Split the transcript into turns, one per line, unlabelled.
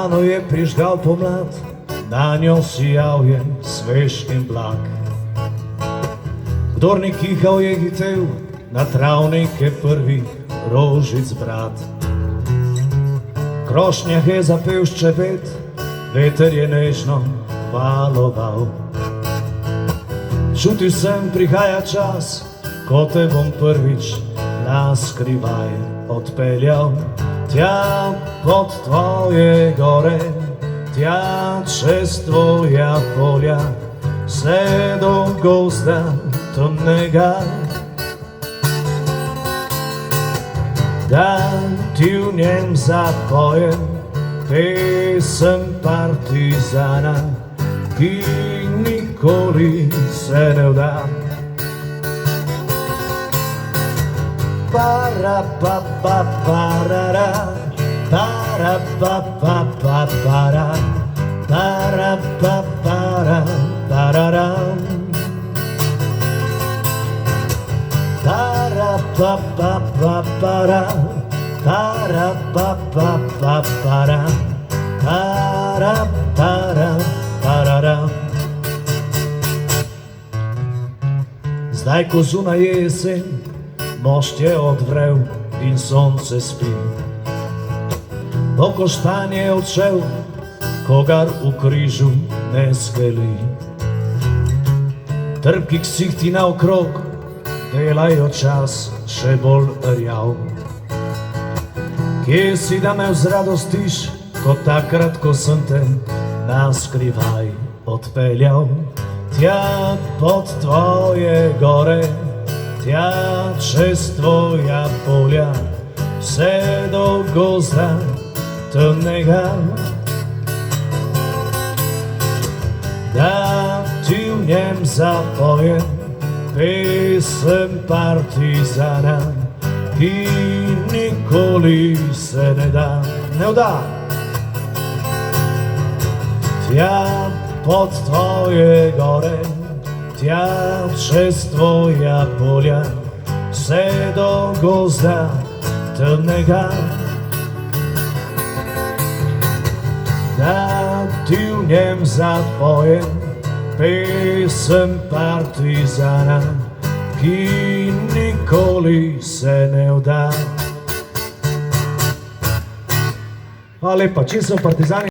Rano je prižgal pomlad, na njo sijal je svež in blag. Kdor ni kihal, je hitel na travnike prvih rožic brat. Krošnjah je zapel ščepet, veter je nežno valoval. Čutil sem, prihaja čas, ko te bom prvič naskrivaj odpeljal. Tja pod tvoje gore, tja čez tvoja polja, vse do gozda temnega. Da ti v njem zapojem pesem partizana, ki nikoli se ne vda. Para-pa-pa-pa-ra-ra, para-pa-pa-pa-pa-ra, para-pa-pa-ra-pa-ra-ra, para-pa-pa-pa-pa-ra, para-pa-pa-pa-pa-ra, para-para-pa-ra-ra. Zdaj, ko zunaj je jesen, mošt je odvrel in sonce spi. Bokoštan je odšel, kogar v križu ne skeli. Trpki ksihti naokrog delajo čas še bolj rjav. Kje si, da me vzradostiš, kot takrat, ko sem te naskrivaj odpeljal? Tja pod tvoje gore, tja čez tvoja polja, vse do gozda temnega. Da ti v njem zapojem pesem partizana, ki nikoli se ne da, ne vda. Tja pod tvoje gore, tja čez tvoja polja, vse do gozda temnega. Da ti v njem zapojem pesem partizana, ki nikoli se ne vda. Hvala lepa, čim so partizani.